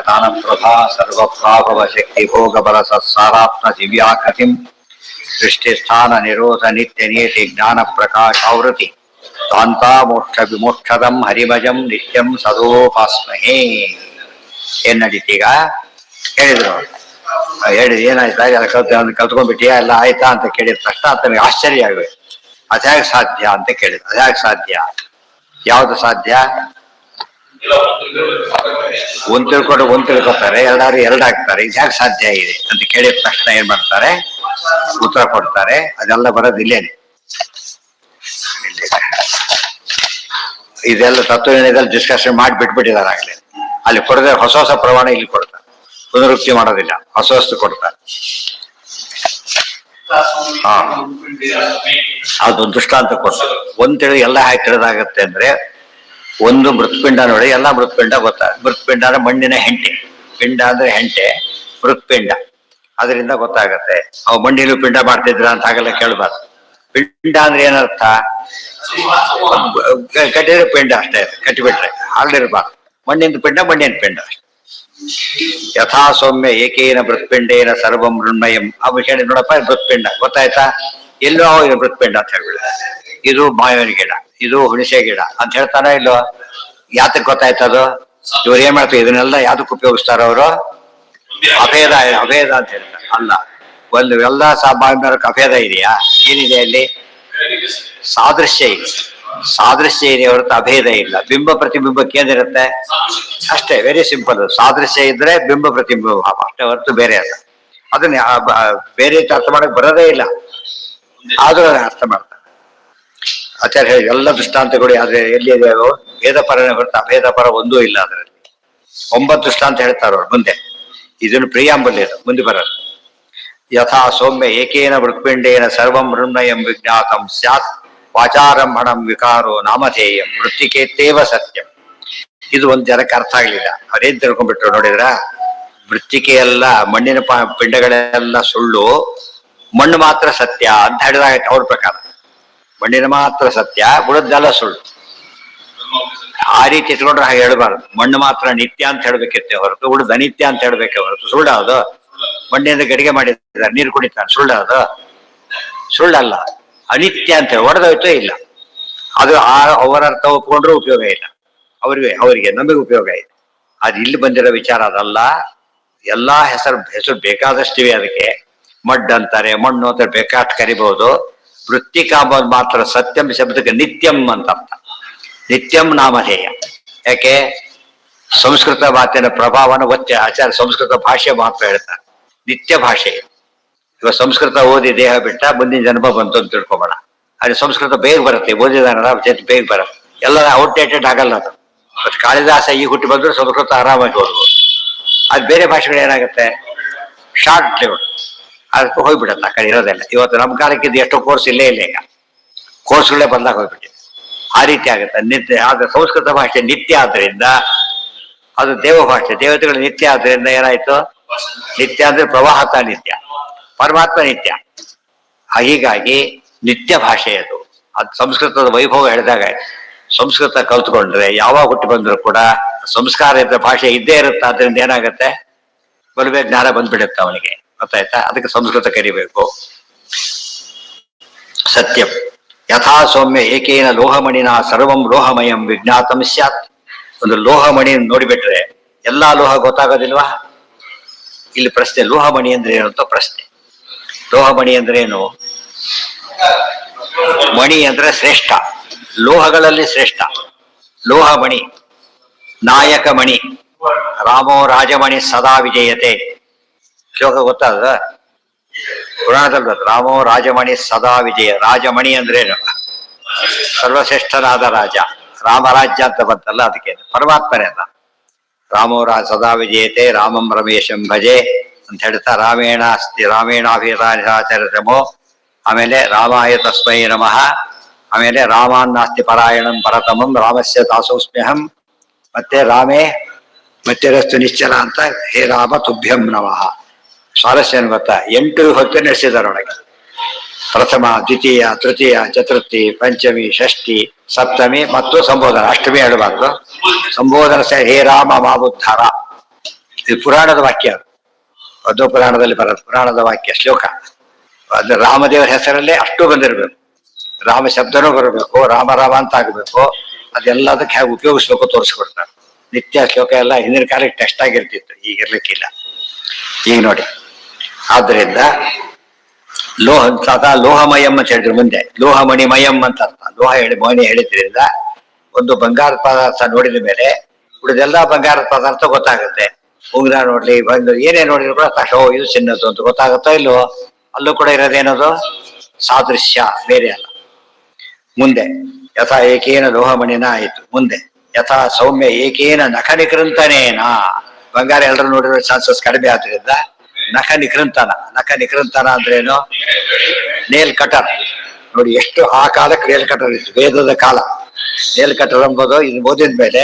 ತಾನ ಪ್ರಭಾ ಸರ್ವಪ್ರಾಭವ ಶಕ್ತಿ ಭೋಗ ಬಲ ಸತ್ಸಾರಾತ್ಮ ದಿವ್ಯಾಕೃತಿಂ ಸೃಷ್ಟಿಸ್ಥಾನ ನಿರೋಧ ನಿತ್ಯ ನಿಯತಿ ಜ್ಞಾನ ಪ್ರಕಾಶಾವೃತಿ ಕಾಂತಾ ಮೋಕ್ಷ ವಿಮೋಕ್ಷದಂ ಹರಿಭಜಂ ನಿತ್ಯಂ ಸದೋಪಾಸ್ಮಹೇ. ಏನ್ ನಡೀತೀಗ ಹೇಳಿದ್ರು, ಹೇಳಿ ಏನಾಯ್ತಾ ಕಲ್ತ್ಕೊಂಡ್ಬಿಟ್ಟಿಯಾ ಎಲ್ಲ ಆಯ್ತಾ ಅಂತ ಕೇಳಿದ ತಕ್ಷಣ ತನಗೆ ಆಶ್ಚರ್ಯ ಆಗಬೇಕು. ಅದ್ಯಾಗ ಸಾಧ್ಯ ಅಂತ ಕೇಳಿದ. ಅದ್ಯಾಗ ಸಾಧ್ಯ? ಯಾವ್ದು ಸಾಧ್ಯ? ಒಂದ್ ತಿಳ್ಕೊತಾರೆ, ಎರಡಾಗ್ತಾರೆ. ಇದ್ಯಾಗ ಸಾಧ್ಯ ಇದೆ ಅಂತ ಕೇಳಿದ ತಕ್ಷಣ ಏನ್ ಮಾಡ್ತಾರೆ? ಉತ್ತರ ಕೊಡ್ತಾರೆ. ಅದೆಲ್ಲ ಬರೋದು ಇಲ್ಲೇನೆ. ಇದೆಲ್ಲ ತತ್ವದಲ್ಲಿ ಡಿಸ್ಕಷನ್ ಮಾಡಿ ಬಿಟ್ಬಿಟ್ಟಿದ್ದಾರೆ ಆಗ್ಲೇ. ಅಲ್ಲಿ ಕೊಡದೆ ಹೊಸ ಹೊಸ ಪ್ರಮಾಣ ಇಲ್ಲಿ ಕೊಡ್ತಾರೆ. ಪುನರುಕ್ತಿ ಮಾಡೋದಿಲ್ಲ, ಹೊಸ ಹೊಸ ಕೊಡ್ತಾರೆ. ಹಾ, ಅದೊಂದು ದೃಷ್ಟಾಂತ ಕೊಡ್ತಾರೆ. ಒಂದೇಳಿ ಎಲ್ಲ ಹಾಕಿ ತಿಳಿದಾಗತ್ತೆ ಅಂದ್ರೆ, ಒಂದು ಮೃತ್ಪಿಂಡ ನೋಡಿ, ಎಲ್ಲ ಮೃತ್ಪಿಂಡ ಗೊತ್ತಾಗುತ್ತೆ. ಮೃತ್ಪಿಂಡ ಅಂದ್ರೆ ಮಣ್ಣಿನ ಹೆಂಟೆ, ಪಿಂಡ ಅಂದ್ರೆ ಹೆಂಟೆ, ಮೃತ್ಪಿಂಡ ಅದರಿಂದ ಗೊತ್ತಾಗತ್ತೆ. ಅವು ಮಣ್ಣಿನ ಪಿಂಡ ಮಾಡ್ತಿದ್ರ ಅಂತ ಹಾಗೆಲ್ಲ ಕೇಳಬಾರ್ದು. ಪಿಂಡ ಅಂದ್ರೆ ಏನರ್ಥ? ಕಟ್ಟಿದ್ರೆ ಪಿಂಡ ಅಷ್ಟೇ, ಕಟ್ಟಿಬಿಟ್ರೆ ಹಾಲಿರ್ಬಾರ್ದು. ಮಣ್ಣಿನ ಪಿಂಡ ಅಷ್ಟೇ. ಯಥಾ ಸೌಮ್ಯ ಏಕೇನ ಮೃತ್ಪಿಂಡೇನ ಸರ್ವಂ ಮೃಣ್ಮಯಂ. ಆ ವಿಷಯ ನೋಡಪ್ಪ, ಮೃತ್ಪಿಂಡ ಗೊತ್ತಾಯ್ತಾ? ಎಲ್ಲೋ ಇದು ಮೃತ್ಪಿಂಡ ಅಂತ ಹೇಳ್ಬಿಡ. ಇದು ಮಾವಿನ ಗಿಡ, ಇದು ಹುಣಸೆ ಗಿಡ ಅಂತ ಹೇಳ್ತಾರ ಇಲ್ಲೋ? ಯಾತಕ್ ಗೊತ್ತಾಯ್ತದು? ಇವ್ರು ಏನ್ ಮಾಡ್ತಾರೆ? ಇದನ್ನೆಲ್ಲ ಯಾವ್ದಕ್ ಉಪಯೋಗಿಸ್ತಾರ ಅವರು? ಅಭೇದ ಅಂತ ಹೇಳ್ತಾರೆ. ಅಲ್ಲ, ಒಂದು ಎಲ್ಲ ಮಾವಿನಕ್ಕೆ ಅಭೇದ ಇದೆಯಾ? ಏನಿದೆ ಅಲ್ಲಿ? ಸಾದೃಶ್ಯ ಇದೆ. ಸಾದೃಶ್ಯ ಇದೆ ಹೊರತು ಅಭೇದ ಇಲ್ಲ. ಬಿಂಬ ಪ್ರತಿಬಿಂಬಕ್ಕೆ ಏನಿರುತ್ತೆ ಅಷ್ಟೇ, ವೆರಿ ಸಿಂಪಲ್. ಸಾದೃಶ್ಯ ಇದ್ರೆ ಬಿಂಬ ಪ್ರತಿಬಿಂಬ ಭಾವ ಅಷ್ಟೇ ಹೊರತು ಬೇರೆ ಅಲ್ಲ. ಅದನ್ನ ಬೇರೆ ಅರ್ಥ ಮಾಡಕ್ ಬರೋದೇ ಇಲ್ಲ, ಆದ್ರೂ ಅರ್ಥ ಮಾಡ್ತಾರೆ ಆಚಾರ್ಯ ಹೇಳಿ. ಎಲ್ಲ ದೃಷ್ಟಾಂತಗಳು ಆದ್ರೆ ಎಲ್ಲಿ ಇದೆ? ಭೇದ ಪರನೇ ಹೊರತು ಅಭೇದ ಪರ ಒಂದೂ ಇಲ್ಲ ಅದರಲ್ಲಿ. 9 ದೃಷ್ಟಾಂತ ಹೇಳ್ತಾರ ಅವ್ರು ಮುಂದೆ. ಇದನ್ನು ಪ್ರಿಯಾಂಬಲ್ ಇದು, ಮುಂದೆ ಬರೋದು. ಯಥಾ ಸೌಮ್ಯ ಏಕೇನ ಮೃತ್ಪಿಂಡೇನ ಸರ್ವಂ ಮೃಣ್ಮಯಂ ವಿಜ್ಞಾತಂ ಸ್ಯಾತ್ ವಾಚಾರಂಭಣಂ ವಿಕಾರೋ ನಾಮಧೇಯಂ ಮೃತ್ತಿಕೇತ್ತೇವ ಸತ್ಯಂ. ಇದು ಒಂದ್ ಜನಕ್ಕೆ ಅರ್ಥ ಆಗ್ಲಿಲ್ಲ. ಅದೇನ್ ತಿಳ್ಕೊಂಡ್ಬಿಟ್ರು ನೋಡಿದ್ರ? ಮೃತ್ತಿಕೆ ಎಲ್ಲ, ಮಣ್ಣಿನ ಪಿಂಡಗಳೆಲ್ಲ ಸುಳ್ಳು, ಮಣ್ಣು ಮಾತ್ರ ಸತ್ಯ ಅಂತ ಹೇಳಿದಾಗ ಅವ್ರ ಪ್ರಕಾರ ಮಣ್ಣಿನ ಮಾತ್ರ ಸತ್ಯ, ಉಳಿದೆಲ್ಲ ಸುಳ್ಳು. ಆ ರೀತಿ ಇಟ್ಕೊಂಡ್ರೆ ಹಾಗೆ ಹೇಳ್ಬಾರ್ದು. ಮಣ್ಣು ಮಾತ್ರ ನಿತ್ಯ ಅಂತ ಹೇಳ್ಬೇಕಿತ್ತೆ ಹೊರತು ಉಳಿದ ಅನಿತ್ಯ ಅಂತ ಹೇಳ್ಬೇಕೆ ಹೊರತು ಸುಳ್ಳು ಅದು. ಮಣ್ಣಿನಿಂದ ಗಡಿಗೆ ಮಾಡಿದ್ದಾರೆ, ನೀರು ಕುಡಿತಾರೆ, ಸುಳ್ಳು ಅದು? ಸುಳ್ಳಲ್ಲ, ಅನಿತ್ಯ ಅಂತ ಹೇಳಿ ಒಡೆದೋಯ್ತೋ ಇಲ್ಲ. ಅದು ಅವರ ಅರ್ಥ ಒಪ್ಕೊಂಡ್ರೂ ಉಪಯೋಗ ಇಲ್ಲ, ಅವರಿಗೆ ನಮಗೆ ಉಪಯೋಗ ಇದೆ. ಅದು ಇಲ್ಲಿ ಬಂದಿರೋ ವಿಚಾರ ಅದಲ್ಲ. ಎಲ್ಲಾ ಹೆಸರು ಬೇಕಾದಷ್ಟಿವೆ. ಅದಕ್ಕೆ ಮಡ್ ಅಂತಾರೆ, ಮಣ್ಣು ಅಂತ ಬೇಕಾಷ್ಟು ಕರಿಬಹುದು. ವೃತ್ತಿಕಾ ಮಾತ್ರ ಸತ್ಯಂ ಶಬ್ದಕ್ಕೆ ನಿತ್ಯಂ ಅಂತ ಅರ್ಥ. ನಿತ್ಯಂ ನಾಮಧೇಯ. ಯಾಕೆ? ಸಂಸ್ಕೃತ ಮಾತಿನ ಪ್ರಭಾವನ ಆಚಾರ್ಯ ಸಂಸ್ಕೃತ ಭಾಷೆ ಮಾತ್ರ ಹೇಳ್ತಾರೆ, ನಿತ್ಯ ಭಾಷೆ. ಇವಾಗ ಸಂಸ್ಕೃತ ಓದಿ ದೇಹ ಬಿಟ್ಟ ಮುಂದಿನ ಜನ್ಮ ಬಂತು ಅಂತ ತಿಳ್ಕೊಬೇಡ. ಅದು ಸಂಸ್ಕೃತ ಬೇಗ ಬರುತ್ತೆ, ಓದಿದಾರ ಬೇಗ ಬರುತ್ತೆ. ಎಲ್ಲ ಔಟ್ಡೇಟೆಡ್ ಆಗಲ್ಲ ಅದು. ಬಟ್ ಕಾಳಿದಾಸ ಈ ಹುಟ್ಟಿ ಬಂದ್ರು ಸಂಸ್ಕೃತ ಆರಾಮಾಗಿ ಓದ್ಬೋದು. ಅದು ಬೇರೆ ಭಾಷೆಗಳು ಏನಾಗುತ್ತೆ, ಶಾರ್ಟ್ ಲಿವ್ ಅದಕ್ಕೆ ಹೋಗ್ಬಿಡತ್ತೆ, ಆ ಕಡೆ ಇರೋದೆಲ್ಲ. ಇವತ್ತು ನಮ್ಮ ಕಾಲಕ್ಕಿದ್ದು ಎಷ್ಟೋ ಕೋರ್ಸ್ ಇಲ್ಲೇ ಇಲ್ಲ, ಈಗ ಕೋರ್ಸ್ಗಳೇ ಬಂದಾಗ ಹೋಗ್ಬಿಟ್ಟಿದೆ. ಆ ರೀತಿ ಆಗುತ್ತೆ. ನಿತ್ಯ ಆದ್ರೆ ಸಂಸ್ಕೃತ ಭಾಷೆ ನಿತ್ಯ ಆದ್ರಿಂದ ಅದು ದೇವ ಭಾಷೆ, ದೇವತೆಗಳು ನಿತ್ಯ ಆದ್ರಿಂದ ಏನಾಯ್ತು? ನಿತ್ಯ ಅಂದ್ರೆ ಪ್ರವಾಹಕ ನಿತ್ಯ, ಪರಮಾತ್ಮ ನಿತ್ಯ. ಹೀಗಾಗಿ ನಿತ್ಯ ಭಾಷೆ ಅದು. ಸಂಸ್ಕೃತದ ವೈಭವ ಹೇಳಿದಾಗ, ಸಂಸ್ಕೃತ ಕಲ್ತ್ಕೊಂಡ್ರೆ ಯಾವಾಗ ಹುಟ್ಟಿ ಬಂದ್ರು ಕೂಡ ಸಂಸ್ಕಾರ ಇದ್ದ ಭಾಷೆ ಇದ್ದೇ ಇರುತ್ತೆ. ಆದ್ರಿಂದ ಏನಾಗುತ್ತೆ? ಬಲುವೆ ಜ್ಞಾನ ಬಂದ್ಬಿಡುತ್ತೆ ಅವನಿಗೆ, ಗೊತ್ತಾಯ್ತಾ? ಅದಕ್ಕೆ ಸಂಸ್ಕೃತ ಕರಿಬೇಕು. ಸತ್ಯಂ ಯಥಾ ಸೌಮ್ಯ ಏಕೇನ ಲೋಹಮಣಿನ ಸರ್ವಂ ಲೋಹಮಯಂ ವಿಜ್ಞಾತಂ ಸ್ಯಾತ್. ಒಂದು ಲೋಹಮಣಿ ನೋಡಿಬಿಟ್ರೆ ಎಲ್ಲಾ ಲೋಹ ಗೊತ್ತಾಗೋದಿಲ್ವಾ? ಇಲ್ಲಿ ಪ್ರಶ್ನೆ, ಲೋಹಮಣಿ ಅಂದ್ರೆ ಏನು ಅಂತ ಪ್ರಶ್ನೆ. ಲೋಹಮಣಿ ಅಂದ್ರೆ ಏನು? ಮಣಿ ಅಂದ್ರೆ ಶ್ರೇಷ್ಠ, ಲೋಹಗಳಲ್ಲಿ ಶ್ರೇಷ್ಠ. ಲೋಹಮಣಿ, ನಾಯಕ ಮಣಿ. ರಾಮೋ ರಾಜಮಣಿ ಸದಾ ವಿಜಯತೆ ಶ್ಲೋಕ ಗೊತ್ತಾದ? ಪುರಾಣದಲ್ಲಿ ರಾಮೋ ರಾಜಮಣಿ ಸದಾ ವಿಜಯ. ರಾಜಮಣಿ ಅಂದ್ರೇನು? ಸರ್ವಶ್ರೇಷ್ಠನಾದ ರಾಜ. ರಾಮರಾಜ್ಯ ಅಂತ ಬಂತಲ್ಲ, ಅದಕ್ಕೆ ಪರಮಾತ್ಮನೇ ಅಲ್ಲ. ರಾಮೋ ಸದಾ ವಿಜಯತೆ ರಾಮಂ ರಮೇಶಂ ಭಜೆ ಅಂತ ಹೇಳ್ತಾ ರಾಮೇಣಾಭಿರಾಚಾರ್ಯಮೋ. ಆಮೇಲೆ ರಾಮಾಯ ತಸ್ಮೈ ನಮಃ. ಆಮೇಲೆ ರಾಮಾನ್ನಾಸ್ತಿ ಪರಾಯಣಂ ಪರತಮಂ ರಾಮಸ್ಯ ದಾಸೋಸ್ಮ್ಯಹಂ. ಮತ್ತೆ ರಾಮೇ ಮತ್ತೆ ರಸ್ತು ನಿಶ್ಚಲ ಅಂತ, ಹೇ ರಾಮ ತುಭ್ಯಂ ನಮಃ. ಸ್ವಾರಸ್ಯ ಏನು ಗೊತ್ತಾ? 8 ಹೊತ್ತು ನಡೆಸಿದ್ದಾರೆ ಒಳಗೆ. ಪ್ರಥಮ, ದ್ವಿತೀಯ, ತೃತೀಯ, ಚತುರ್ಥಿ, ಪಂಚಮಿ, ಷಷ್ಠಿ, ಸಪ್ತಮಿ ಮತ್ತು ಸಂಬೋಧನ. ಅಷ್ಟಮಿ ಹೇಳಬಾರ್ದು. ಸಂಬೋಧನ ಹೇ ರಾಮ ಮಾಬುದ್ಧಾರ. ಇದು ಪುರಾಣದ ವಾಕ್ಯ, ಅದು ಪುರಾಣದಲ್ಲಿ ಬರೋದು, ಪುರಾಣದ ವಾಕ್ಯ ಶ್ಲೋಕ. ಅದು ರಾಮದೇವರ ಹೆಸರಲ್ಲೇ ಅಷ್ಟು ಬಂದಿರಬೇಕು, ರಾಮ ಶಬ್ದನೂ ಬರಬೇಕು, ರಾಮ ರಾಮ ಅಂತ ಆಗಬೇಕು. ಅದೆಲ್ಲದಕ್ಕೆ ಹೇಗೆ ಉಪಯೋಗಿಸ್ಬೇಕು ತೋರಿಸ್ಕೊಡ್ತಾರೆ. ನಿತ್ಯ ಶ್ಲೋಕ ಎಲ್ಲ ಹಿಂದಿನ ಕಾಲಕ್ಕೆ ಟೆಸ್ಟ್ ಆಗಿರ್ತಿತ್ತು, ಈಗ ಇರ್ಲಿಕ್ಕಿಲ್ಲ. ಈಗ ನೋಡಿ, ಆದ್ದರಿಂದ ಲೋಹ ಸದಾ ಲೋಹಮಯಂ ಅಂತ ಹೇಳಿದ್ರು, ಮುಂದೆ ಲೋಹಮಣಿಮಯಂ ಅಂತ ಅರ್ಥ. ಲೋಹ ಮಣಿ ಹೇಳಿದ್ರಿಂದ ಒಂದು ಬಂಗಾರದ ಪದಾರ್ಥ ನೋಡಿದ ಮೇಲೆ ಉಳಿದೆಲ್ಲ ಬಂಗಾರದ ಪದಾರ್ಥ ಗೊತ್ತಾಗುತ್ತೆ. ಉಂಗುರ ನೋಡ್ಲಿ, ಬಂದು ಏನೇ ನೋಡಿದ್ರು ಕೂಡ ತಕ್ಷಣ ಇದು ಚಿನ್ನದ್ದು ಅಂತ ಗೊತ್ತಾಗುತ್ತೋ ಇಲ್ವೋ? ಅಲ್ಲೂ ಕೂಡ ಇರೋದೇನದು ಸಾದೃಶ್ಯ, ಬೇರೆ ಅಲ್ಲ. ಮುಂದೆ ಯಥಾ ಏಕೇನ ಲೋಹಮಣಿನ ಆಯಿತು. ಮುಂದೆ ಯಥಾ ಸೌಮ್ಯ ಏಕೇನ ನಖ ನಿಕೃಂತನೇನ, ಬಂಗಾರ ಎಲ್ಲರೂ ನೋಡಿರೋ ಚಾನ್ಸಸ್ ಕಡಿಮೆ ಆದ್ರಿಂದ ನಖ ನಿಕೃಂತನ. ನಖ ನಿಕೃಂತನ ಅಂದ್ರೇನು? Nail cutter. ನೋಡಿ ಎಷ್ಟು ಆ ಕಾಲಕ್ಕೆ ನೇಲ್ ಕಟರ್ ಇತ್ತು, ವೇದದ ಕಾಲ. ನೇಲ್ ಕಟರ್ ಎಂಬುದು ಇದು ಓದಿದ ಮೇಲೆ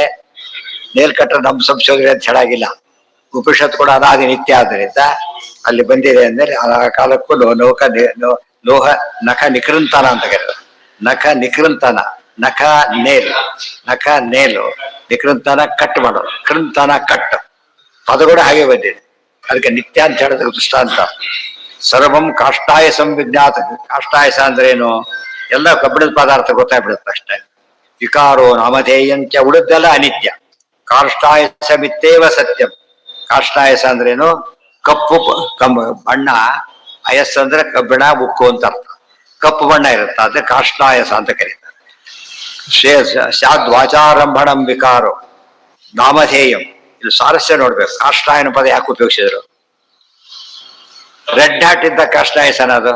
ನೇಲ್ ಕಟರ್ ನಮ್ಮ ಸಂಶೋಧನೆ ಅಂತ ಹೇಳಾಗಿಲ್ಲ. ಉಪನಿಷತ್ ಕೂಡ ಅನಾದಿ ನಿತ್ಯ ಆದ್ದರಿಂದ ಅಲ್ಲಿ ಬಂದಿದೆ ಅಂದ್ರೆ ಆ ಕಾಲಕ್ಕೂ ಲೋಹ ನಖ ನಿಕೃಂತನ ಅಂತ ಕರೀತಾರೆ. ನಖ ನಿಕೃಂತನ, ನಖ ನೇಲ್, ನಖ ನೇಲು, ನಿಕೃಂತನ ಕಟ್ ಮಾಡೋದು, ಕೃಂತನ ಕಟ್, ಪದಗಳು ಹಾಗೆ ಬಂದಿದೆ. ಅದಕ್ಕೆ ನಿತ್ಯ ಅಂತ ಹೇಳೋದಕ್ಕೆ ದೃಷ್ಟಾಂತ. ಸರ್ವಂ ಕಾಷ್ಟಾಯ ಸಂವಿಜ್ಞಾತ. ಕಾಷ್ಟಾಯಸ ಅಂದ್ರೆ ಏನು? ಎಲ್ಲ ಕಬ್ಬಿಣದ ಪದಾರ್ಥ ಗೊತ್ತಾಗ್ಬಿಡುತ್ತೆ ಅಷ್ಟೇ. ವಿಕಾರೋ ನಾಮಧೇಯಂಚ, ಉಳಿದೆಲ್ಲ ಅನಿತ್ಯ. ಕಾಷ್ಟಾಯಸ ಮಿತ್ತೇವ ಸತ್ಯಂ. ಕಾಷ್ಟಾಯಸ ಅಂದ್ರೇನು? ಕಪ್ಪು ಬಣ್ಣ. ಅಯಸ್ ಅಂದ್ರೆ ಕಬ್ಬಿಣ, ಉಕ್ಕು ಅಂತ ಅರ್ಥ. ಕಪ್ಪು ಬಣ್ಣ ಇರುತ್ತೆ, ಅದೇ ಕಾಷ್ಟಾಯಸ ಅಂತ ಕರೀತಾರೆ. ಸ್ಯಾದ್ವಾಚಾರಂಭಣಂ ವಿಕಾರೋ ನಾಮಧೇಯಂ. ಇದು ಸಾರಸ್ಯ ನೋಡ್ಬೇಕು. ಕಾಷ್ಟಾಯನ ಪದ ಯಾಕೆ ಉಪಯೋಗಿಸಿದ್ರು? ರೆಡ್ ಹಾಟ್ ಇದ್ದಾಗ ಕಾಷ್ಟಾಯಸನ, ಅದು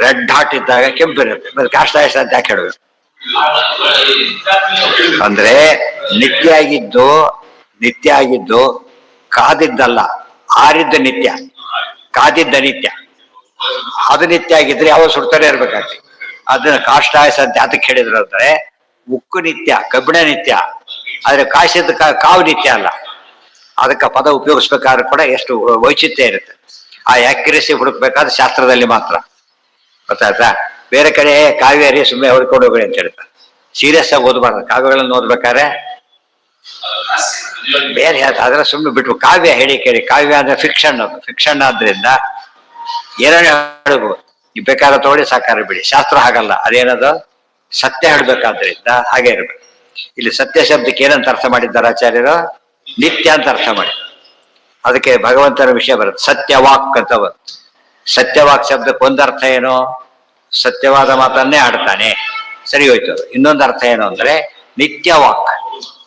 ರೆಡ್ ಹಾಟ್ ಇದ್ದಾಗ ಕೆಂಪಿರುತ್ತೆ, ಮತ್ತೆ ಕಾಷ್ಟಾಯಸ ಅಂತ ಯಾಕೆ ಹೇಳ್ಬೇಕು? ಅಂದ್ರೆ ನಿತ್ಯ ಆಗಿದ್ದು ಕಾದಿದ್ದಲ್ಲ, ಆರಿದ್ದ ನಿತ್ಯ, ಕಾದಿದ್ದ ನಿತ್ಯ. ಅದು ನಿತ್ಯ ಆಗಿದ್ರೆ ಯಾವ ಸುಡ್ತಾನೆ ಇರ್ಬೇಕಾಗ್ತಿ. ಅದನ್ನ ಕಾಷ್ಟಾಯಸ ಅಂತ ಯಾತಕ್ಕೆ ಹೇಳಿದ್ರು ಅಂದ್ರೆ, ಉಕ್ಕು ನಿತ್ಯ, ಕಬ್ಬಿಣ ನಿತ್ಯ, ಆದ್ರೆ ಕಾಯಿಸಿದ ಕಾವು ನಿತ್ಯ ಅಲ್ಲ. ಅದಕ್ಕೆ ಪದ ಉಪಯೋಗಿಸ್ಬೇಕಾದ್ರೆ ಕೂಡ ಎಷ್ಟು ವೈಚಿತ್ಯ ಇರುತ್ತೆ. ಆ ಆಕ್ಯುರೇಸಿ ಹುಡುಕ್ಬೇಕಾದ್ರೆ ಶಾಸ್ತ್ರದಲ್ಲಿ ಮಾತ್ರ ಗೊತ್ತಾಯ್ತಾ. ಬೇರೆ ಕಡೆ ಕಾವ್ಯರಿ ಸುಮ್ಮನೆ ಹೊಡ್ಕೊಂಡು ಹೋಗ್ರಿ ಅಂತ ಹೇಳ್ತಾರೆ. ಸೀರಿಯಸ್ ಆಗಿ ಓದಬಾರ್ದು. ಕಾವ್ಯಗಳನ್ನು ಓದ್ಬೇಕಾದ್ರೆ ಬೇರೆ ಹೇಳ್ತಾರೆ, ಆದ್ರೆ ಸುಮ್ಮನೆ ಬಿಟ್ಟು ಕಾವ್ಯ ಹೇಳಿ ಕೇಳಿ. ಕಾವ್ಯ ಅಂದ್ರೆ ಫಿಕ್ಷನ್, ಅದು ಫಿಕ್ಷನ್ ಆದ್ರಿಂದ ಏನೇನು ಹೇಳ್ಬೋದು, ನೀವು ಬೇಕಾದ್ರೆ ತಗೊಳ್ಳಿ, ಸಾಕಾರ ಬಿಡಿ. ಶಾಸ್ತ್ರ ಹಾಗಲ್ಲ, ಅದೇನದು ಸತ್ಯ ಹೇಳ್ಬೇಕಾದ್ರಿಂದ ಹಾಗೆ ಇರ್ಬೇಕು. ಇಲ್ಲಿ ಸತ್ಯ ಶಬ್ದಕ್ಕೆ ಏನಂತ ಅರ್ಥ ಮಾಡಿದ್ದಾರೆ ಆಚಾರ್ಯರು? ನಿತ್ಯ ಅಂತ ಅರ್ಥ ಮಾಡಿ. ಅದಕ್ಕೆ ಭಗವಂತನ ವಿಷಯ ಬರುತ್ತೆ, ಸತ್ಯವಾಕ್ ಅಂತ ಬರುತ್ತೆ. ಸತ್ಯವಾಕ್ ಶಬ್ದಕ್ಕೆ ಒಂದರ್ಥ ಏನು? ಸತ್ಯವಾದ ಮಾತನ್ನೇ ಆಡ್ತಾನೆ, ಸರಿ ಹೋಯ್ತು. ಇನ್ನೊಂದು ಅರ್ಥ ಏನು ಅಂದ್ರೆ ನಿತ್ಯವಾಕ್.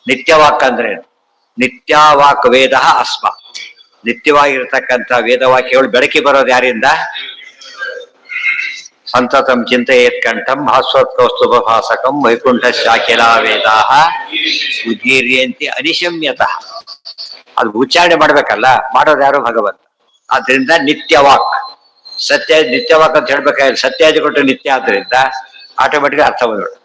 ನಿತ್ಯವಾಕ್ ಅಂದ್ರೆ ನಿತ್ಯವಾಕ್ ವೇದ ಅಸ್ಮ. ನಿತ್ಯವಾಗಿರ್ತಕ್ಕಂಥ ವೇದವಾಕ್ಯಗಳು ಬೆಳಕಿ ಬರೋದು ಯಾರಿಂದ? ಸಂತತಂ ಚಿಂತೆಯೇತ್ ಕಂಠಂ ಭಾಸ್ವತ್ಕೌಸ್ತುಭಭಾಸಕಂ ವೈಕುಂಠ ಶಾಖಿಲಾ ವೇದಾಹ ಉದ್ಗೀರ್ಯಂತಿ ಅನಿಶಮ್ಯತಃ. ಅದು ಉಚ್ಚಾರಣೆ ಮಾಡ್ಬೇಕಲ್ಲ, ಮಾಡೋದು ಯಾರು? ಭಗವಂತ. ಆದ್ರಿಂದ ನಿತ್ಯವಾಕ್, ಸತ್ಯ ನಿತ್ಯವಾಕ್ ಅಂತ ಹೇಳ್ಬೇಕಾದ್ರೆ ಸತ್ಯಾಜಿ ಕೊಟ್ಟು ನಿತ್ಯ ಆದ್ರಿಂದ ಆಟೋಮೆಟಿಕ್ ಅರ್ಥ ಬಂದ್ಬಿಡು.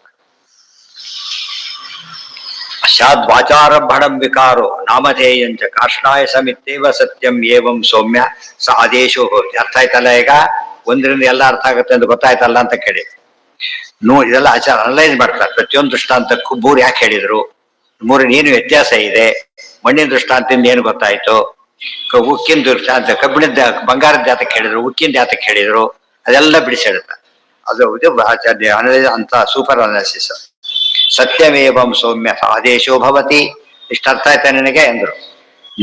ಶಾದ್ವಾಚಾರಂಭಣಂ ವಿಕಾರೋ ನಾಮಧೇಯಂಚ ಕಾಷ್ಟಾಯ ಸಮಿತ್ತೇವ ಸತ್ಯಂ ಏವಂ ಸೌಮ್ಯ ಸ ಆದೇಶೋ ಹೋಗಿ. ಅರ್ಥ ಆಯ್ತಲ್ಲ? ಈಗ ಒಂದರಿಂದ ಎಲ್ಲ ಅರ್ಥ ಆಗುತ್ತೆ ಅಂತ ಗೊತ್ತಾಯ್ತಲ್ಲ ಅಂತ ಕೇಳಿ ಇದೆಲ್ಲ ಆಚಾರ ಅನಲೈಸ್ ಮಾಡ್ತಾರೆ. ಪ್ರತಿಯೊಂದು ದೃಷ್ಟಾಂತಕ್ಕೂ ಮೂರು ಯಾಕೆ ಹೇಳಿದ್ರು, ಮೂರಿನ ಏನು ವ್ಯತ್ಯಾಸ ಇದೆ, ಮಣ್ಣಿನ ದೃಷ್ಟಾಂತದಿಂದ ಏನು ಗೊತ್ತಾಯ್ತು, ಉಕ್ಕಿನ ದೃಷ್ಟಾಂತ, ಕಬ್ಬಿಣದ ಬಂಗಾರದ ಜಾತಕ್ಕೆ ಹೇಳಿದ್ರು, ಉಕ್ಕಿನ ಜಾತಕ್ಕೆ ಹೇಳಿದ್ರು, ಅದೆಲ್ಲ ಬಿಡಿಸಿ ಹೇಳ್ತಾರೆ. ಅದು ಆಚಾರ್ಯ ಅನಲೈಸ್ ಅಂತ ಸೂಪರ್ ಅನಾಲಿಸಿಸ್. ಸತ್ಯಮೇವಂ ಸೌಮ್ಯ ಆದೇಶೋ ಭವತಿ. ಇಷ್ಟ ಅರ್ಥ ಆಯ್ತಾ ನಿನಗೆ ಎಂದ್ರು.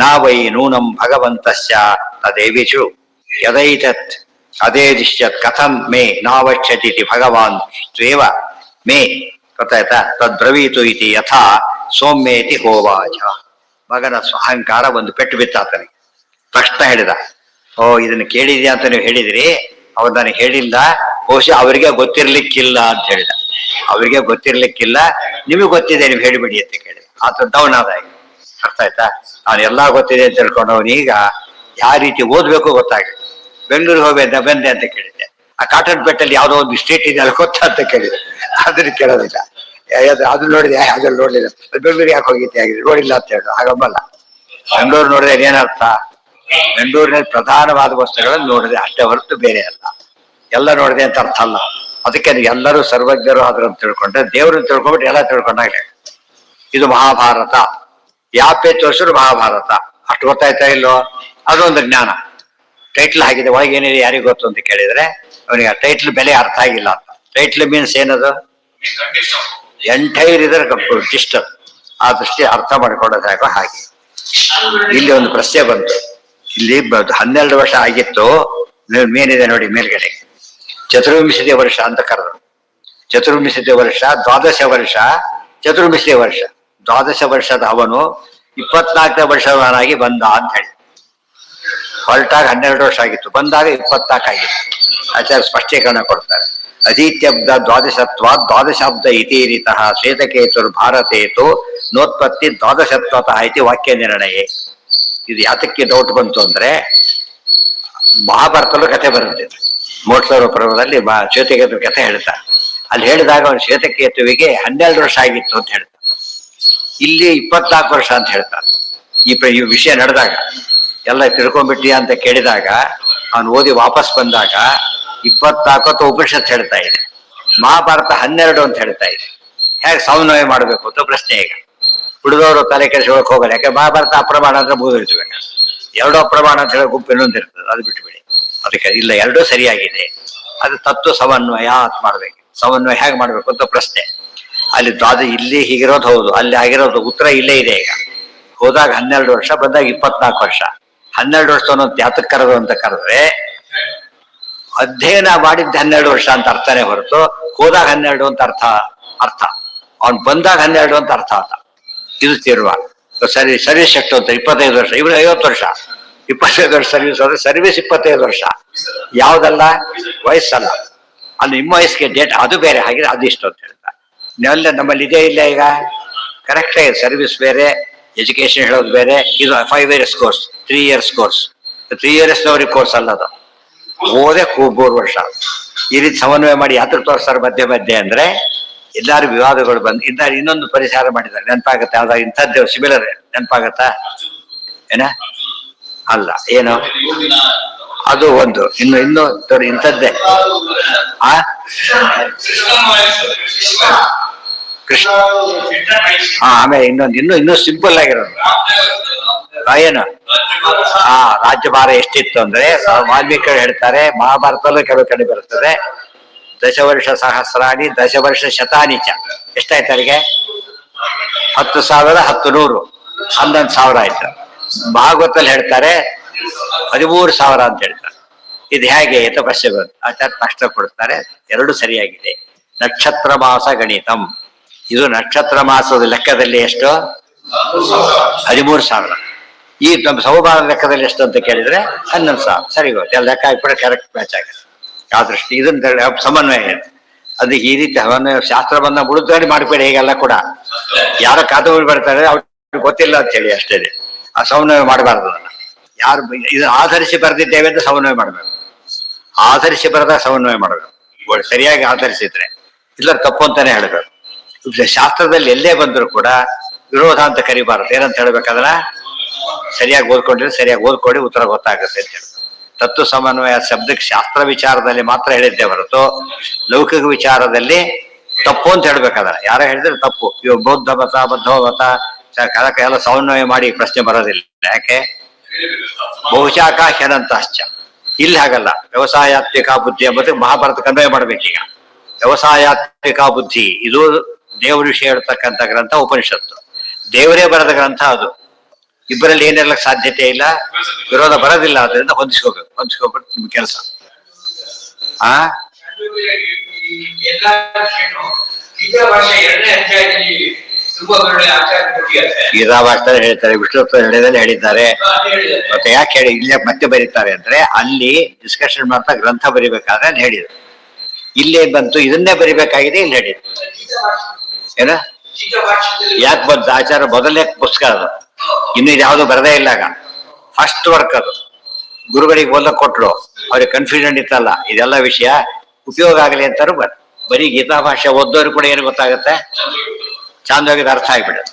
ನಾವೈ ನೂನಂ ಭಗವಂತಸ್ಯ ತದೇವಿಷು ಯದೈತತ್ ಅದೇದಿಶ್ಯತ್ ಕಥಂ ಮೇ ನಾವಶ್ಯತಿ ಭಗವಾನ್ ತ್ವೇವ ಮೇ. ಗೊತ್ತಾಯ್ತಾ? ತದ್ಬ್ರವೀತು ಇತಿ ಯಥಾ ಸೌಮ್ಯೇತಿ ಹೋವಾಚ. ಮಗನ ಅಹಂಕಾರ ಒಂದು ಪೆಟ್ಟು ಬಿತ್ತ ಆತನಿಗೆ. ತಕ್ಷಣ ಹೇಳಿದ, ಓ ಇದನ್ನು ಕೇಳಿದ್ಯಾ ಅಂತ ನೀವು ಹೇಳಿದ್ರಿ, ಅವ್ರು ನನಗೆ ಹೇಳಿಲ್ಲ, ಬಹುಶಃ ಅವರಿಗೆ ಗೊತ್ತಿರ್ಲಿಕ್ಕಿಲ್ಲ ಅಂತ ಹೇಳಿದ. ಅವರಿಗೆ ಗೊತ್ತಿರ್ಲಿಕ್ಕಿಲ್ಲ, ನಿಮಗೆ ಗೊತ್ತಿದೆ, ನೀವು ಹೇಳಿಬಿಡಿ ಅಂತ ಕೇಳಿದ. ಆತ ಡೌನ್ ಆದ. ಅರ್ಥ ಆಯ್ತಾ? ನಾನು ಎಲ್ಲಾ ಗೊತ್ತಿದೆ ಅಂತ ತಿಳ್ಕೊಂಡವನು ಈಗ ಯಾವ ರೀತಿ ಓದ್ಬೇಕು ಗೊತ್ತಾಗಿದೆ. ಬೆಂಗಳೂರಿಗೆ ಹೋಗಿ ಬಂದೆ ಅಂತ ಕೇಳಿದ್ದೆ. ಆ ಕಾಟನ್ ಪೇಟಲ್ಲಿ ಯಾವುದೋ ಒಂದು ಸ್ಟ್ರೀಟ್ ಇದೆ ಅಲ್ಲಿ ಗೊತ್ತಾ ಅಂತ ಕೇಳಿದೆ. ಅದನ್ನ ಕೇಳೋದಿಲ್ಲ. ಅದು ನೋಡಿದೆ, ಅದ್ರಲ್ಲಿ ನೋಡ್ಲಿಲ್ಲ. ಬೆಂಗಳೂರಿಗೆ ಯಾಕೆ ಹೋಗಿದ್ದೆ ಆಗಿದೆ, ನೋಡಿಲ್ಲ ಅಂತ ಹೇಳಿ ಹಾಗಂಬಲ್ಲ. ಬೆಂಗಳೂರು ನೋಡಿದ್ರೆ ಏನರ್ಥ? ಬೆಂಗಳೂರಿನಲ್ಲಿ ಪ್ರಧಾನವಾದ ವಸ್ತುಗಳನ್ನು ನೋಡಿದೆ ಅಷ್ಟೇ ಹೊರತು ಬೇರೆ ಅಲ್ಲ. ಎಲ್ಲ ನೋಡಿದೆ ಅಂತ ಅರ್ಥ ಅಲ್ಲ. ಅದಕ್ಕೆ ಎಲ್ಲರೂ ಸರ್ವಜ್ಞರು ಆದ್ರು ಅಂತ ತಿಳ್ಕೊಂಡ್ರೆ ದೇವ್ರನ್ನ ತಿಳ್ಕೊಂಡ್ಬಿಟ್ಟು ಎಲ್ಲ ತಿಳ್ಕೊಂಡಾಗ್ಲೆ. ಇದು ಮಹಾಭಾರತ. ಯಾಪೆ ತೋರಿಸಿದ್ರು ಮಹಾಭಾರತ. ಅಷ್ಟು ಗೊತ್ತಾಯ್ತಾ ಇಲ್ಲೋ? ಅದೊಂದು ಜ್ಞಾನ. ಟೈಟ್ಲ್ ಆಗಿದೆ, ಒಳಗೆ ಏನಿದೆ ಯಾರಿಗೂ ಗೊತ್ತು ಅಂತ ಕೇಳಿದ್ರೆ ಅವನಿಗೆ ಆ ಟೈಟ್ಲ್ ಬೆಲೆ ಅರ್ಥ ಆಗಿಲ್ಲ ಅಂತ. ಟೈಟ್ಲ್ ಮೀನ್ಸ್ ಏನದು? ಎಂಟೈರ್ ಇದರ ಜಿಸ್ಟ್. ಆ ದೃಷ್ಟಿ ಅರ್ಥ ಮಾಡಿಕೊಳ್ಳೋದಾಗೋ ಹಾಗೆ. ಇಲ್ಲಿ ಒಂದು ಪ್ರಶ್ನೆ ಬಂತು. ಇಲ್ಲಿ 12 ವರ್ಷ ಆಗಿತ್ತು, ಮೇನಿದೆ ನೋಡಿ ಮೇಲ್ಗಡೆ, ಚತುರ್ವಿಂಶತಿ ವರ್ಷ ಅಂತ ಕರೆದ್ರು. ಚತುರ್ವಿಂಶತಿ ವರ್ಷ, ದ್ವಾದಶ ವರ್ಷ, ಚತುರ್ವಿಂಶತಿ ವರ್ಷ. ದ್ವಾದಶ ವರ್ಷದ ಅವನು 24ನೇ ವರ್ಷವನಾಗಿ ಬಂದ ಅಂತ ಹೇಳಿ. ಹೊರಟಾಗ 12 ವರ್ಷ ಆಗಿತ್ತು, ಬಂದಾಗ 24 ಆಗಿತ್ತು. ಆಚಾರ್ಯ ಸ್ಪಷ್ಟೀಕರಣ ಕೊಡ್ತಾರೆ. ಅಧೀತ್ಯಬ್ದ ದ್ವಾದಶತ್ವ ದ್ವಾದಶಾಬ್ದ ಇತೀರಿತಃ ಶ್ವೇತಕೇತುರ್ ಭಾರತೇತು ನೋತ್ಪತ್ತಿ ದ್ವಾದಶತ್ವತಃ ಇತಿ ವಾಕ್ಯ ನಿರ್ಣಯ. ಇದು ಯಾತಕ್ಕೆ ಡೌಟ್ ಬಂತು ಅಂದ್ರೆ, ಮಹಾಭಾರತಲ್ಲೂ ಕಥೆ ಬರುತ್ತೆ. ಮೋಟ್ಸೂರು ಪರ್ವದಲ್ಲಿ ಶ್ವೇತಕೇತು ಕಥೆ ಹೇಳ್ತಾರೆ. ಅಲ್ಲಿ ಹೇಳಿದಾಗ ಅವನು ಶ್ವೇತಕೇತುವಿಗೆ 12 ವರ್ಷ ಆಗಿತ್ತು ಅಂತ ಹೇಳ್ತಾರೆ. ಇಲ್ಲಿ 24 ವರ್ಷ ಅಂತ ಹೇಳ್ತಾರೆ. ಈ ವಿಷಯ ನಡೆದಾಗ ಎಲ್ಲ ತಿಳ್ಕೊಂಡ್ಬಿಟ್ಟಿ ಅಂತ ಕೇಳಿದಾಗ ಅವನು ಓದಿ ವಾಪಸ್ ಬಂದಾಗ 24 ಉಪನಿಷತ್ ಹೇಳ್ತಾ ಇದೆ, ಮಹಾಭಾರತ 12 ಅಂತ ಹೇಳ್ತಾ ಇದೆ. ಹೇಗೆ ಸಮನ್ವಯ ಮಾಡಬೇಕು ಅಂತ ಪ್ರಶ್ನೆ. ಈಗ ಹುಡುಗವರು ತಲೆ ಕೆಡಿಸ್ಕೊಳಕ್ ಹೋಗಲ್ಲ, ಯಾಕೆ ಮಹಾಭಾರತ ಅಪ್ರಮಾಣ ಅಂದ್ರೆ ಮುಗಿದಿರ್ತೀವಿ. ಎರಡೋ ಅಪ್ರಮಾಣ ಅಂತ ಹೇಳೋ ಗುಂಪು ಇನ್ನೊಂದು ಇರ್ತದೆ, ಅದು ಬಿಟ್ಬಿಡಿ. ಅದಕ್ಕೆ ಇಲ್ಲ, ಎರಡೂ ಸರಿಯಾಗಿದೆ. ಅದು ತತ್ವ ಸಮನ್ವಯ ಅಂತ ಮಾಡ್ಬೇಕು. ಸಮನ್ವಯ ಹೇಗೆ ಮಾಡ್ಬೇಕು ಅಂತ ಪ್ರಶ್ನೆ. ಅಲ್ಲಿ ಅದು ಇಲ್ಲಿ ಹೀಗಿರೋದು ಹೌದು, ಅಲ್ಲಿ ಆಗಿರೋದು ಉತ್ತರ ಇಲ್ಲೇ ಇದೆ. ಈಗ ಹೋದಾಗ 12 ವರ್ಷ, ಬಂದಾಗ 24 ವರ್ಷ. 12 ವರ್ಷ ಅನ್ನೋದು ಯಾತಕ್ಕೆ ಕರೆದು ಅಂತ ಕರೆದ್ರೆ, ಅಧ್ಯಯನ ಮಾಡಿದ್ದ 12 ವರ್ಷ ಅಂತ ಅರ್ಥನೇ ಹೊರತು ಹೋದಾಗ 12 ಅಂತ ಅರ್ಥ ಅವ್ನು ಬಂದಾಗ 12 ಅಂತ ಅರ್ಥ ಅಲ್ಲ. ಇದು ತೀರ್ಮಾನ. ಸರ್ವಿಸ್ ಎಷ್ಟು ಅಂತ 25 ವರ್ಷ, ಇವ್ರು 50 ವರ್ಷ. 25 ವರ್ಷ ಸರ್ವಿಸ್ ಹೋದ್ರೆ ಸರ್ವಿಸ್ 25 ವರ್ಷ. ಯಾವ್ದಲ್ಲ, ವಯಸ್ಸಲ್ಲ. ಅಲ್ಲಿ ನಿಮ್ಮ ವಯಸ್ಸಿಗೆ ಡೇಟ್ ಅದು ಬೇರೆ, ಹಾಗೆ ಅದಿಷ್ಟು ಅಂತ ಹೇಳ್ತಾರೆ. ನಮ್ಮಲ್ಲಿ ಇದೇ ಇಲ್ಲ ಈಗ. ಕರೆಕ್ಟ್ ಆಗಿದೆ. ಸರ್ವಿಸ್ ಬೇರೆ, ಎಜುಕೇಶನ್ ಹೇಳೋದು ಬೇರೆ. ಇದು 5 ಇಯರ್ಸ್ ಕೋರ್ಸ್, 3 ಇಯರ್ಸ್ ಕೋರ್ಸ್. 3 ಇಯರ್ಸ್ನವ್ರಿಗೆ ಕೋರ್ಸ್ ಅಲ್ಲ ಅದು, ಓದೇ 3 ವರ್ಷ. ಈ ರೀತಿ ಸಮನ್ವಯ ಮಾಡಿ ಯಾತ್ರ ತೋರಿಸ್ತಾರೆ ಮಧ್ಯೆ ಅಂದ್ರೆ, ಎಲ್ಲಾರು ವಿವಾದಗಳು ಬಂದು ಇದ್ದಾರೆ. ಇನ್ನೊಂದು ಪರಿಹಾರ ಮಾಡಿದ್ದಾರೆ, ನೆನಪಾಗತ್ತೆ ಯಾವ್ದಾಗ ಇಂಥದ್ದು ಸಿಮಿಲರ್ ನೆನಪಾಗತ್ತಾ? ಏನ ಅಲ್ಲ, ಏನು ಅದು ಒಂದು ಇನ್ನು ಇಂಥದ್ದೇ. ಕೃಷ್ಣ. ಆಮೇಲೆ ಇನ್ನೂ ಸಿಂಪಲ್ ಆಗಿರೋದು ಏನು, ರಾಜ್ಯಭಾರ ಎಷ್ಟಿತ್ತು ಅಂದ್ರೆ, ವಾಲ್ಮೀಕಿ ಹೇಳ್ತಾರೆ, ಮಹಾಭಾರತದಲ್ಲೂ ಕೆಲವು ಕಡೆ ಬರುತ್ತದೆ, ದಶವರ್ಷ ಸಹಸ್ರಾಣಿ ದಶವರ್ಷ ಶತಾನಿಚ. ಎಷ್ಟಾಯ್ತು ಅಲ್ಲಿಗೆ? 10,000 10,100 11,000 ಆಯ್ತು. ಭಾಗವತಲ್ಲಿ ಹೇಳ್ತಾರೆ 13,000 ಅಂತ ಹೇಳ್ತಾರೆ. ಇದು ಹೇಗೆ ಅಂತ ಪ್ರಶ್ನೆ ಬರುತ್ತೆ. ಆಚಾರ್ಯ ತಕ್ಷಣ ಕೊಡ್ತಾರೆ, ಎರಡು ಸರಿಯಾಗಿದೆ. ನಕ್ಷತ್ರ ಮಾಸ ಗಣಿತಂ, ಇದು ನಕ್ಷತ್ರ ಮಾಸದ ಲೆಕ್ಕದಲ್ಲಿ ಎಷ್ಟು? 13,000. ಈ ನಮ್ಮ ಸೌಭಾರ ಲೆಕ್ಕದಲ್ಲಿ ಎಷ್ಟು ಅಂತ ಕೇಳಿದ್ರೆ 11,000. ಸರಿ ಹೋಗುತ್ತೆ, ಎಲ್ಲ ಲೆಕ್ಕ ಹಾಕ್ಬಿಟ್ಟು ಕರೆಕ್ಟ್ ಮ್ಯಾಚ್ ಆಗುತ್ತೆ. ಆ ದೃಷ್ಟಿ ಇದನ್ನ ಸಮನ್ವಯ ಇದೆ. ಅದಕ್ಕೆ ಈ ರೀತಿ ಸಮನ್ವಯ ಶಾಸ್ತ್ರ ಬಂದ ಮುಳುಗಡೆ ಮಾಡಿಬೇಡಿ. ಹೇಗೆಲ್ಲ ಕೂಡ ಯಾರೋ ಕಾದಂಬರಿ ಬರ್ತಾರೆ, ಅವ್ರಿಗೆ ಗೊತ್ತಿಲ್ಲ ಅಂತ ಹೇಳಿ ಅಷ್ಟೇ. ಆ ಸಮನ್ವಯ ಮಾಡಬಾರ್ದು. ಅದನ್ನ ಯಾರು ಇದನ್ನ ಆಧರಿಸಿ ಬರೆದಿದ್ದೇವೆ ಅಂತ ಸಮನ್ವಯ ಮಾಡಬೇಕು. ಆಧರಿಸಿ ಬರೆದಾಗ ಸಮನ್ವಯ ಮಾಡಬೇಕು. ಸರಿಯಾಗಿ ಆಧರಿಸಿದ್ರೆ, ಇಲ್ಲ ತಪ್ಪು ಅಂತಾನೆ ಹೇಳ್ಬೇಕು. ಶಾಸ್ತ್ರದಲ್ಲಿ ಎಲ್ಲೇ ಬಂದ್ರು ಕೂಡ ವಿರೋಧ ಅಂತ ಕರಿಬಾರದು. ಏನಂತ ಹೇಳ್ಬೇಕಾದ್ರ ಸರಿಯಾಗಿ ಓದ್ಕೊಂಡಿದ್ರೆ ಸರಿಯಾಗಿ ಓದ್ಕೊಡಿ, ಉತ್ತರ ಗೊತ್ತಾಗುತ್ತೆ ಅಂತ ಹೇಳಿ. ತತ್ವ ಸಮನ್ವಯ ಶಬ್ದಕ್ಕೆ ಶಾಸ್ತ್ರ ವಿಚಾರದಲ್ಲಿ ಮಾತ್ರ ಹೇಳಿದ್ದೆ ಹೊರತು ಲೌಕಿಕ ವಿಚಾರದಲ್ಲಿ ತಪ್ಪು ಅಂತ ಹೇಳ್ಬೇಕಾದ್ರೆ ಯಾರೋ ಹೇಳಿದ್ರೆ ತಪ್ಪು. ಇವಾಗ ಬೌದ್ಧ ಮತ ಬದ್ಧವ ಮತ ಎಲ್ಲ ಸಮನ್ವಯ ಮಾಡಿ ಪ್ರಶ್ನೆ ಬರೋದಿಲ್ಲ. ಯಾಕೆ? ಬಹುಶಾಖಾಹ್ಯನಂತಾಶ್ಚ. ಇಲ್ಲಿ ಹಾಗಲ್ಲ. ವ್ಯವಸಾಯಾತ್ಮಿಕ ಬುದ್ಧಿ ಎಂಬುದಕ್ಕೆ ಮಹಾಭಾರತ ಅನ್ವಯ ಮಾಡ್ಬೇಕೀಗ. ವ್ಯವಸಾಯಾತ್ಮಿಕ ಬುದ್ಧಿ ಇದು ದೇವರು ವಿಷಯ ಹೇಳ್ತಕ್ಕಂಥ ಗ್ರಂಥ ಉಪನಿಷತ್ತು. ದೇವರೇ ಬರೆದ ಗ್ರಂಥ ಅದು. ಇಬ್ಬರಲ್ಲಿ ಏನೆಲ್ಲ ಸಾಧ್ಯತೆ ಇಲ್ಲ, ವಿರೋಧ ಬರೋದಿಲ್ಲ. ಅದರಿಂದ ಹೊಂದಿಸ್ಕೋಬೇಕು ನಿಮ್ ಕೆಲಸ. ಗೀತಾ ಭಾಷೆ ಹೇಳ್ತಾರೆ, ವಿಷ್ಣು ಹೇಳಿದ್ದಾರೆ. ಮತ್ತೆ ಯಾಕೆ ಹೇಳಿ ಇಲ್ಲಿ ಮತ್ತೆ ಬರೀತಾರೆ ಅಂದ್ರೆ, ಅಲ್ಲಿ ಡಿಸ್ಕಷನ್ ಮಾಡ್ತಾ ಗ್ರಂಥ ಬರಿಬೇಕಾದ್ರೆ ಅಲ್ಲಿ ಹೇಳಿದ್ರು. ಇಲ್ಲೇ ಬಂತು ಇದನ್ನೇ ಬರಿಬೇಕಾಗಿದೆ, ಇಲ್ಲಿ ಹೇಳಿದ್ರು. ಏನ ಯಾಕೆ ಬಂತು? ಆಚಾರ ಮೊದಲನೇ ಪುಸ್ತಕ ಅದು, ಇನ್ನು ಇದು ಯಾವ್ದು ಬರದೇ ಇಲ್ಲ. ಫಸ್ಟ್ ವರ್ಕ್ ಅದು. ಗುರುಗಳಿಗೆ ಓದಕ್ ಕೊಟ್ರು, ಅವ್ರಿಗೆ ಕನ್ಫ್ಯೂಷನ್ ಇತ್ತಲ್ಲ, ಇದೆಲ್ಲ ವಿಷಯ ಉಪಯೋಗ ಆಗಲಿ ಅಂತಾರು ಬರೀ ಗೀತಾ ಭಾಷೆ ಓದೋರು ಕೂಡ ಏನು ಗೊತ್ತಾಗುತ್ತೆ, ಚಂದವಾಗಿ ಅರ್ಥ ಆಗ್ಬಿಡುತ್ತೆ.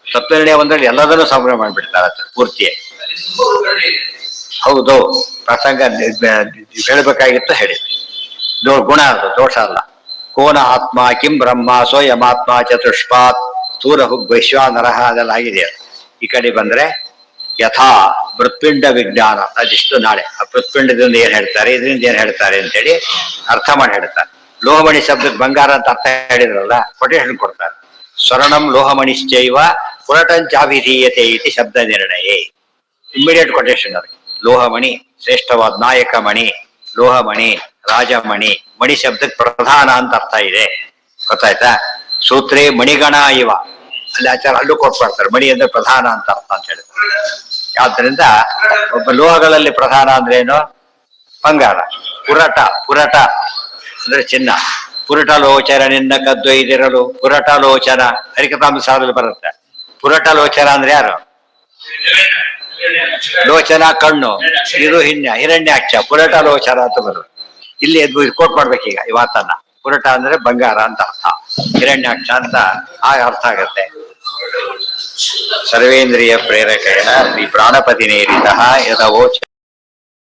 ತತ್ವನಿರ್ಣಯ ಒಂದ್ರಲ್ಲಿ ಎಲ್ಲದನ್ನೂ ಸಂಗ್ರಹ ಮಾಡ್ಬಿಡ್ತಾರೆ ಪೂರ್ತಿ. ಹೌದು, ಪ್ರಸಂಗ ಹೇಳ್ಬೇಕಾಗಿತ್ತು ಹೇಳಿ. ಗುಣ ಅದು, ದೋಷ ಅಲ್ಲ. ಕೋನ ಆತ್ಮ ಕಿಂ ಬ್ರಹ್ಮ ಸೋಯಮಾತ್ಮ ಚತುಷ್ಪಾತ್ ಸ್ಥೂಲ ವೈಶ್ವಾನರಹ ಅದೆಲ್ಲ ಆಗಿದೆ. ಈ ಕಡೆ ಬಂದ್ರೆ ಯಥಾ ಮೃತ್ಪಿಂಡ ವಿಜ್ಞಾನ, ಅದಿಷ್ಟು ನಾಳೆ ಆ ಮೃತ್ಪಿಂಡದಿಂದ ಏನ್ ಹೇಳ್ತಾರೆ, ಇದರಿಂದ ಏನ್ ಹೇಳ್ತಾರೆ ಅಂತೇಳಿ ಅರ್ಥ ಮಾಡಿ ಹೇಳ್ತಾರೆ. ಲೋಹಮಣಿ ಶಬ್ದಕ್ಕೆ ಬಂಗಾರ ಅಂತ ಅರ್ಥ ಹೇಳಿದ್ರಲ್ಲ, ಕೊಟೇಶನ್ ಕೊಡ್ತಾರೆ. ಸ್ವರ್ಣಂ ಲೋಹಮಣಿಶ್ಚೈವ ಪುರಟಂಚಾಭಿಧೀಯತೆ ಇತಿ ಶಬ್ದ ನಿರ್ಣಯೇ. ಇಮ್ಮಿಡಿಯೇಟ್ ಕೊಟೇಶನ್ ಅದಕ್ಕೆ. ಲೋಹಮಣಿ ಶ್ರೇಷ್ಠವಾದ ನಾಯಕ ಮಣಿ, ಲೋಹಮಣಿ ರಾಜಮಣಿ, ಮಣಿ ಶಬ್ದಕ್ಕೆ ಪ್ರಧಾನ ಅಂತ ಅರ್ಥ ಇದೆ. ಗೊತ್ತಾಯ್ತಾ? ಸೂತ್ರೇ ಮಣಿಗಣ ಇವ, ಅಲ್ಲಿ ಆಚಾರ ಅಲ್ಲೂ ಕೊಟ್ಬಿಡ್ತಾರೆ, ಮಣಿ ಅಂದ್ರೆ ಪ್ರಧಾನ ಅಂತ ಅರ್ಥ ಅಂತ ಹೇಳ್ತಾರೆ. ಆದ್ರಿಂದ ಒಬ್ಬ ಲೋಹಗಳಲ್ಲಿ ಪ್ರಧಾನ ಅಂದ್ರೆ ಏನು? ಬಂಗಾರ. ಪುರಟ, ಪುರಟ ಅಂದ್ರೆ ಚಿನ್ನ. ಪುರಟ ಲೋಚನ ನಿನ್ನ ಕದ್ದೊಯ್ದಿರಲು ಪುರಟ ಲೋಚನ, ಹರಿಕಥಾಂಸಾರದಲ್ಲಿ ಬರುತ್ತೆ. ಪುರಟ ಲೋಚನ ಅಂದ್ರೆ ಯಾರು? ಲೋಚನ ಕಣ್ಣು, ಇದು ಹಿರಣ್ಯಾಕ್ಷ, ಪುರಟ ಲೋಚನ ಅಂತ ಬರುತ್ತೆ. ಇಲ್ಲಿ ಎದ್ದು ಕೋಟ್ ಮಾಡ್ಬೇಕೀಗ ಈ ಮಾತನ್ನ. ಪುರಟ ಅಂದ್ರೆ ಬಂಗಾರ ಅಂತ ಅರ್ಥ, ಹಿರಣ್ಯಾಕ್ಷ ಅಂತ ಅರ್ಥ ಆಗತ್ತೆ. ಸರ್ವೇಂದ್ರಿಯ ಪ್ರೇರಕೇಣ ಶ್ರೀ ಪ್ರಾಣಪತಿ ನೇರಿತಃ ಯದವೋಚ